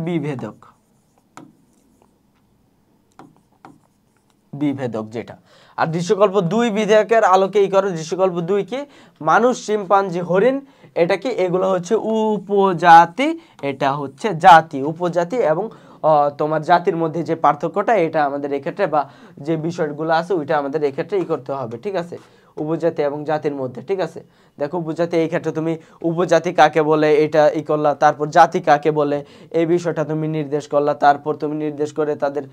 বিভেদক যেটা। আর দৃশ্যকল্প 2 বিধেয়কের আলোকে করে। দৃশ্যকল্প 2 কি? মানুষ, শিম্পাঞ্জি, হরিণ, এটা কি? এগুলো হচ্ছে উপজাতি, এটা হচ্ছে জাতি। উপজাতি এবং তোমার জাতির মধ্যে যে পার্থক্যটা, এটা আমাদের এক্ষেত্রে, বা যে বিষয়গুলো আছে ওইটা আমাদের এক্ষেত্রে করতে হবে, ঠিক আছে? উপজাতি এবং জাতির মধ্যে, ঠিক আছে? দেখো উপজাতি, এই ক্ষেত্রে তুমি উপজাতি কাকে বলে এটা করলা, তারপর জাতি কাকে বলে এই বিষয়টা তুমি নির্দেশ করলা, তারপর তুমি নির্দেশ করে তাদের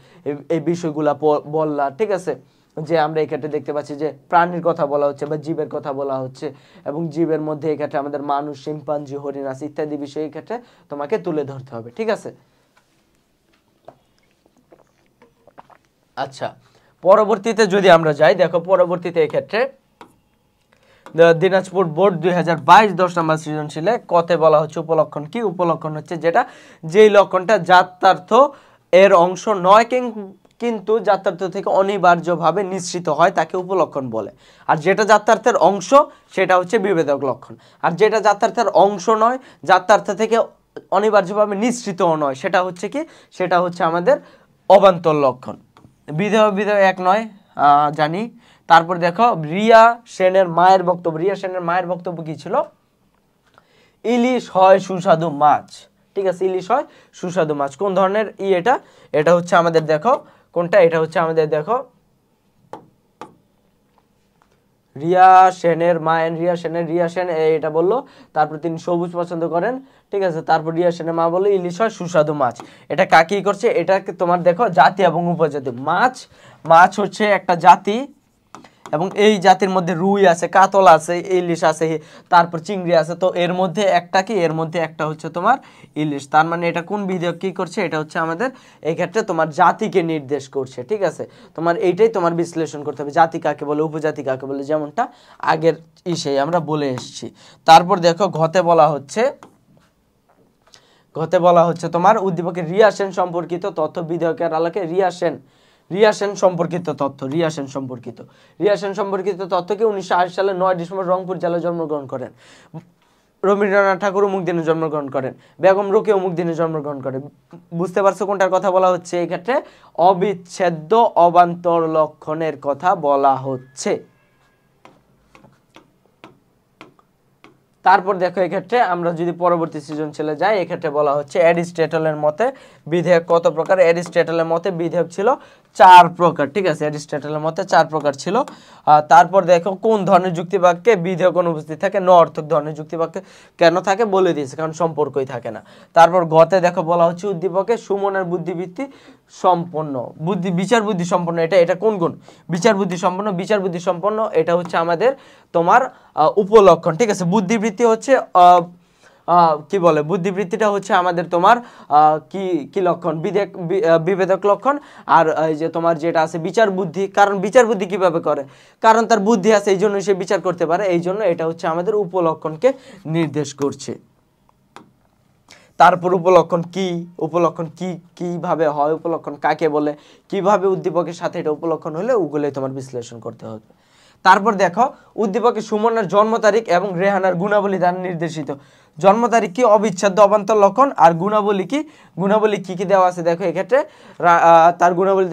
এই বিষয়গুলা বললা, ঠিক আছে? যে আমরা এই ক্ষেত্রে দেখতে পাচ্ছি যে প্রাণীর কথা বলা হচ্ছে বা জীবের কথা বলা হচ্ছে, এবং জীবের মধ্যে এই ক্ষেত্রে আমাদের মানুষ, শিম্পাঞ্জি, হরিণ আছে ইত্যাদি বিষয় এই ক্ষেত্রে তোমাকে তুলে ধরতে হবে, ঠিক আছে? আচ্ছা, পরবর্তীতে যদি আমরা যাই, দেখো পরবর্তীতে এই ক্ষেত্রে দিনাজপুর বোর্ড 2022 10 নম্বর সৃজনশীলে কতে বলা হচ্ছে উপলক্ষণ কি? উপলক্ষণ হচ্ছে যেটা যেই লক্ষণটা যাত্রার্থ এর অংশ নয় কিন্তু যাত্রার্থ থেকে অনিবার্যভাবে নিঃসৃত হয় তাকে উপলক্ষণ বলে। আর যেটা যাত্রার্থের অংশ সেটা হচ্ছে বিভেদক লক্ষণ। আর যেটা যাত্রার্থের অংশ নয়, যাত্রার্থ থেকে অনিবার্যভাবে নিঃসৃতও নয়, সেটা হচ্ছে কি? সেটা হচ্ছে আমাদের অবান্তর লক্ষণ। বিধেয় বিধেয় এক নয় জানি। তারপর দেখো রিয়া সেনের মায়ের বক্তব্য। রিয়া সেনের মায়ের বক্তব্য কি ছিল? ইলিশ হয় সুস্বাদু মাছ। ঠিক আছে, ইলিশ হয় সুস্বাদু মাছ। কোন ধরনের এটা? এটা হচ্ছে আমাদের দেখো কোনটা? এটা হচ্ছে আমাদের দেখো রিয়া সেনের মায়ের রিয়া সেন এটা বললো। তারপর তিনি সবুজ পছন্দ করেন। ঠিক আছে, তারপর রিয়া সেনের মা বললো ইলিশ হয় সুস্বাদু মাছ। এটা কাকি করছে? এটাকে তোমার দেখো জাতি এবং উপজাতি। মাছ হচ্ছে একটা জাতি এবং এই জাতির মধ্যে রুই আছে, কাতল আছে, ইলিশ আছে, তারপর চিংড়ি আছে। তো এর মধ্যে একটা কি? এর মধ্যে একটা হচ্ছে তোমার ইলিশ। তার মানে এটা কোন বিধেয়ক কি করছে? এটা হচ্ছে আমাদের এই ক্ষেত্রে তোমার জাতিকে নির্দেশ করছে। ঠিক আছে, তোমার এইটাই তোমার বিশ্লেষণ করতে হবে, জাতি কাকে বলে, উপজাতি কাকে বলে, যেমনটা আগের ইসেই আমরা বলে এসেছি। তারপর দেখো ঘতে বলা হচ্ছে তোমার উদ্দীপকের রিয়া সেন সম্পর্কিত তথ্য বিধেয়কের আলোকে রিয়া সেন সম্পর্কিত তথ্য কি? 1980 সালে 9 ডিসেম্বর রংপুর জেলায় জন্মগ্রহণ করেন। রবীন্দ্রনাথ ঠাকুর অমুক দিনে জন্মগ্রহণ করেন, বেগম রোকেয়া অমুক দিনে জন্মগ্রহণ করেন। বুঝতে পারছো কোনটার কথা বলা হচ্ছে? এই ক্ষেত্রে অবিচ্ছেদ্য অবান্তর লক্ষণের কথা বলা হচ্ছে। তারপর দেখো এক্ষেত্রে আমরা যদি পরবর্তী সৃজনশীলে যাই, এক্ষেত্রে বলা হচ্ছে অ্যারিস্টটলের মতে বিধেয়ক কত প্রকার? অ্যারিস্টটলের মতে বিধেয়ক ছিল 4 প্রকার। ঠিক আছে, অ্যারিস্টটলের মতে 4 প্রকার ছিল। তারপর দেখো কোন ধরনের যুক্তিবাক্যে বিধেয়ক অনুপস্থিত থাকে? নঅর্থক ধরনের যুক্তিবাক্যে কেন থাকে বলে দিয়েছে, কারণ সম্পর্কই থাকে না। তারপর গতে দেখো বলা হচ্ছে উদ্দীপকে সুমনের বুদ্ধিবৃত্তি সম্পন্ন, বিচার বুদ্ধি সম্পন্ন। এটা কোন গুণ? বিচার বুদ্ধি সম্পন্ন। এটা হচ্ছে আমাদের তোমার উপলক্ষণ। ঠিক আছে, বুদ্ধিবৃত্তি হচ্ছে কি বলে, বুদ্ধিবৃত্তিটা হচ্ছে আমাদের তোমার কি লক্ষণ? বিভেদক লক্ষণ। আর এই যে তোমার যেটা আছে বিচার বুদ্ধি, কারণ বিচার বুদ্ধি কিভাবে করে? কারণ তার বুদ্ধি আছে, এই জন্য সে বিচার করতে পারে, এই জন্য এটা হচ্ছে আমাদের উপলক্ষণকে নির্দেশ করছে। তারপর উপলক্ষণ কিভাবে হয়, উপলক্ষণ কাকে বলে, কিভাবে উদ্দীপকের সাথে এটা উপলক্ষণ হলে ওগুলোই তোমার বিশ্লেষণ করতে হবে। তারপর দেখো উদ্দীপকে সুমনের জন্ম তারিখ এবং রেহানার গুণাবলী দ্বারা নির্দেশিত। জন্ম তারিখ কি? অবিচ্ছেদ্য অবান্তর লক্ষণ। আর গুণাবলী কি দেওয়া আছে দেখো এক্ষেত্রে তার গুণাবলী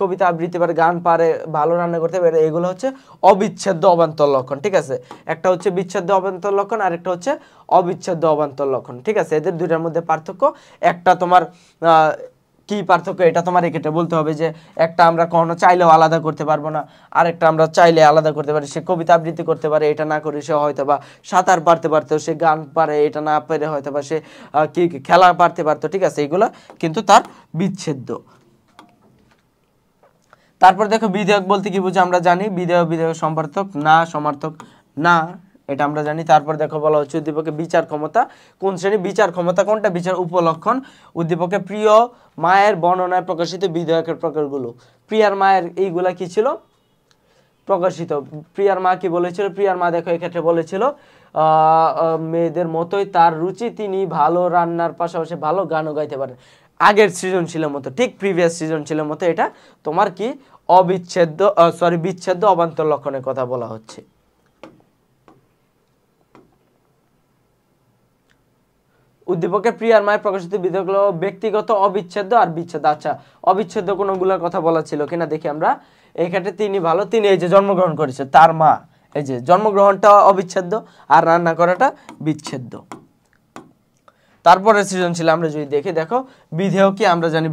কবিতা আবৃত্তি পারে, গান পারে, ভালো রান্না করতে পারে, এগুলো হচ্ছে অবিচ্ছেদ্য অবান্তর লক্ষণ। ঠিক আছে, একটা হচ্ছে বিচ্ছেদ্য অবান্তর লক্ষণ আর একটা হচ্ছে অবিচ্ছেদ্য অবান্তর লক্ষণ। ঠিক আছে, এদের দুইটার মধ্যে পার্থক্য। একটা তোমার কি পার্থক্য এটা তোমার এক্ষেত্রে বলতে হবে যে একটা আমরা কখনো চাইলেও আলাদা করতে পারবো না, আরেকটা আমরা চাইলে আলাদা করতে পারি। সে কবিতা আবৃত্তি করতে পারে, এটা না করে সে হয়তো বা সাঁতার পারতেও সে গান পারে, এটা না পেরে হয়তো বা সে কি খেলা পারতো। ঠিক আছে, এগুলো কিন্তু তার বিচ্ছেদ্য। তারপর দেখো বিধেয়ক বলতে কি বুঝি আমরা জানি, বিধেয়ক সমার্থক না, এটা আমরা জানি। তারপর দেখো বলা হচ্ছে উদ্দীপকে বিচার ক্ষমতা কোন শ্রেণী? বিচার ক্ষমতা কোনটা? বিচার উপলক্ষণ। উদ্দীপকে প্রিয় মায়ের বর্ণনায় প্রকাশিত বিধেয়কের প্রকারগুলো। প্রিয়ার মায়ের এইগুলা কি ছিল? প্রকাশিত। প্রিয়ার মা কি বলেছিল? প্রিয়ার মা দেখো এক্ষেত্রে বলেছিল মেয়েদের মতোই তার রুচি, তিনি ভালো রান্নার পাশাপাশি ভালো গানও গাইতে পারেন। আগের সৃজনশীলের মতো, ঠিক প্রিভিয়াস সৃজনশীলের মতো এটা তোমার কি বিচ্ছেদ্য অবান্তর লক্ষণের কথা বলা হচ্ছে। উদ্দীপকে প্রিয়ার মায়ের প্রকাশিত বিধেয়কগুলো ব্যক্তিগত, অবিচ্ছেদ্য আর বিচ্ছেদ। আচ্ছা, অবিচ্ছেদ্য কোনগুলোর কথা বলা ছিল কিনা দেখি আমরা। এই ক্ষেত্রে তিনি এই যে জন্মগ্রহণ করেছে তার মা, এই যে জন্মগ্রহণটা অবিচ্ছেদ্য আর রান্না করাটা বিচ্ছেদ্য। তারপরে সৃজনশীল আমরা যদি দেখো বিধেয়ক কি? আমরা জানি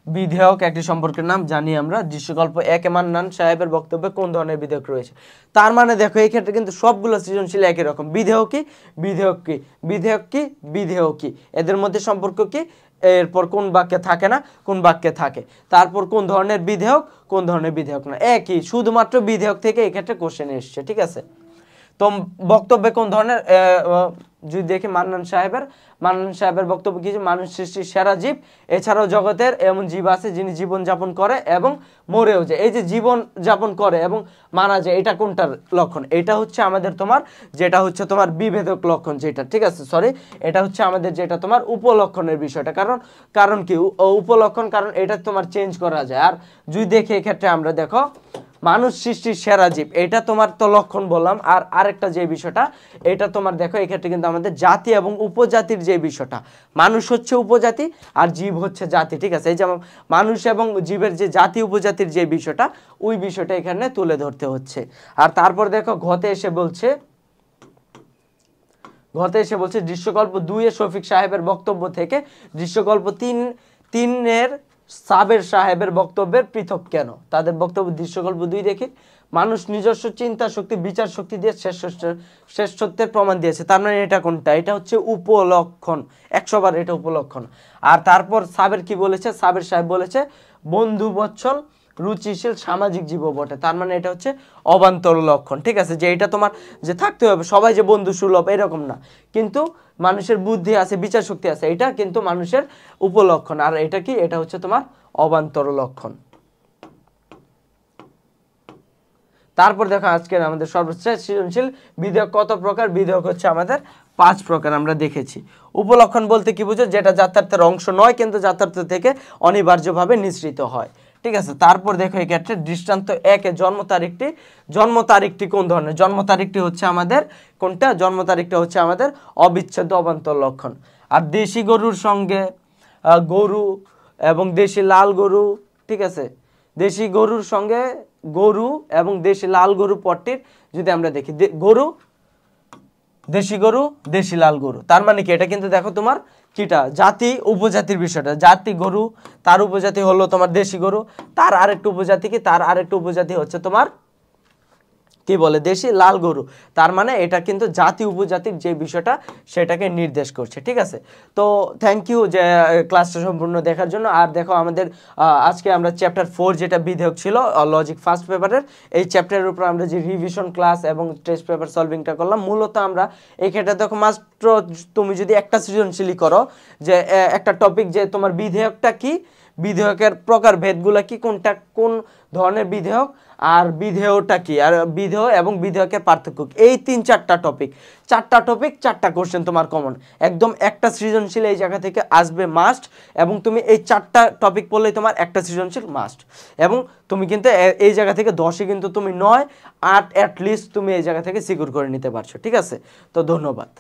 বিধেয়ক একটি সম্পর্কের নাম, জানি আমরা। দৃশ্যকল্প 1 মান্নান সাহেবের বক্তব্যে কোন ধরনের বিধেয়ক রয়েছে? তার মানে দেখো এই ক্ষেত্রে কিন্তু সবগুলো সৃজনশীল একই রকম। বিধেয়ক কি, এদের মধ্যে সম্পর্ক কি? এরপর কোন বাক্যে থাকে না, কোন বাক্যে থাকে, তারপর কোন ধরনের বিধেয়ক না, একই, শুধুমাত্র বিধেয়ক থেকে এই ক্ষেত্রে কোশ্চেন এসছে। ঠিক আছে, তো বক্তব্যে কোন ধরনের যদি দেখি মান্নান সাহেবের বক্তব্য কি, মানুষ সৃষ্টির সেরা জীব, এছাড়াও জগতের এমন জীব আছে যিনি জীবন যাপন করে এবং মরেও যায়। এই যে জীবন যাপন করে এবং মারা যায়, এটা কোনটার লক্ষণ? এটা হচ্ছে আমাদের তোমার যেটা হচ্ছে তোমার বিভেদক লক্ষণ যেটা, ঠিক আছে, সরি, এটা হচ্ছে আমাদের যেটা তোমার উপলক্ষণের বিষয়টা। কারণ কি উপলক্ষণ? কারণ এটা তোমার চেঞ্জ করা যায়। আর যদি দেখি এক্ষেত্রে আমরা দেখো মানুষ সৃষ্টির সেরা জীব, এটা তোমার তো লক্ষণ বললাম। আর আরেকটা যে বিষয়টা, এটা তোমার দেখো এক্ষেত্রে কিন্তু আমাদের জাতি এবং উপজাতির যে বিষয়টা, মানুষ হচ্ছে উপজাতি আর জীব হচ্ছে জাতি, ঠিক আছে। এই যে মানুষ এবং জীবের যে জাতি উপজাতির যে বিষয়টা, ওই বিষয়টা এখানে তুলে ধরতে হচ্ছে। আর তারপর দেখো ঘতে এসে বলছে দৃশ্যকল্প 2-এ শফিক সাহেবের বক্তব্য থেকে দৃশ্যকল্প 3-এর সাবের সাহেবের বক্তব্যের পৃথক কেন? তাদের বক্তব্য দৃশ্যকল্প 2 দেখি, মানুষ নিজস্ব চিন্তা শক্তি বিচার শক্তি দিয়ে শ্রেষ্ঠত্বের প্রমাণ দিয়েছে। তার মানে এটা কোনটা? এটা হচ্ছে উপলক্ষণ, 100 বার এটা উপলক্ষণ। আর তারপর সাবের কি বলেছে? সাবের সাহেব বলেছে বন্ধু বৎসল রুচিশীল সামাজিক জীব বটে। তার মানে এটা হচ্ছে অবান্তর লক্ষণ, ঠিক আছে, যে এটা তোমার যে থাকতে হবে, সবাই যে বন্ধু সুলভ এরকম না, কিন্তু মানুষের বুদ্ধি আছে বিচার শক্তি আছে, এটা কিন্তু মানুষের উপলক্ষণ। আর এটা কি? এটা হচ্ছে তোমার অবান্তর লক্ষণ। তারপর দেখো আজকের আমাদের সর্বশ্রেষ্ঠ সৃজনশীল বিধেয়ক কত প্রকার? বিধেয়ক হচ্ছে আমাদের 5 প্রকার আমরা দেখেছি। উপলক্ষণ বলতে কি বুঝো? যেটা যাত্রার্থের অংশ নয় কিন্তু যাত্রার্থ থেকে অনিবার্যভাবে নিঃসৃত হয়, ঠিক আছে। তারপর দেখো এই ক্ষেত্রে দৃষ্টান্ত 1-এ জন্ম তারিখটি কোন ধরনের? জন্ম তারিখটি হচ্ছে আমাদের কোনটা? জন্ম তারিখটা হচ্ছে আমাদের অবিচ্ছেদ্য অবান্তর লক্ষণ। আর দেশি গরুর সঙ্গে গরু এবং দেশি লাল গরু, ঠিক আছে, দেশি গরুর সঙ্গে গরু এবং দেশি লাল গরু পট্টির যদি আমরা দেখি, গরু দেশি গরু দেশি লাল গরু, তার মানে কি? এটা কিন্তু দেখো তোমার কিটা জাতি উপজাতির বিষয়টা, জাতি গরু, তার উপজাতি হলো তোমার দেশি গরু, তার আরেকটু উপজাতি কি? তার আরেকটু উপজাতি হচ্ছে তোমার কি বলে? দেশি লাল গরু। তার মানে এটা কিন্তু জাতি উপজাতির যে বিষয়টা সেটাকে নির্দেশ করছে, ঠিক আছে। তো থ্যাংক ইউ যে ক্লাসটা সম্পূর্ণ দেখার জন্য। আর দেখো আমাদের আজকে আমরা চ্যাপ্টার 4 যেটা বিধেয়ক ছিল লজিক ফার্স্ট পেপারের, এই চ্যাপ্টারের উপর আমরা যে রিভিশন ক্লাস এবং টেস্ট পেপার সলভিংটা করলাম। মূলত আমরা এই ক্ষেত্রে দেখো মাত্র তুমি যদি একটা সৃজনশীলই করো, যে একটা টপিক যে তোমার বিধেয়কটা কি, বিধেয়কের প্রকার ভেদগুলো কি, কোনটা কোন ধরনের বিধেয়ক, আর বিধেয়টা কি, আর বিধেয় এবং বিধেয়কের পার্থক্য, এই 3-4টা টপিক, 4টা কোশ্চেন তোমার কমন একদম একটা সৃজনশীল এই জায়গা থেকে আসবে মাস্ট। এবং তুমি এই 4টা টপিক পড়লেই তোমার একটা সৃজনশীল মাস্ট। এবং তুমি কিন্তু এই জায়গা থেকে 10-এ কিন্তু তুমি 9, 8 অ্যাটলিস্ট তুমি এই জায়গা থেকে সিকিউর করে নিতে পারছো, ঠিক আছে। তো ধন্যবাদ।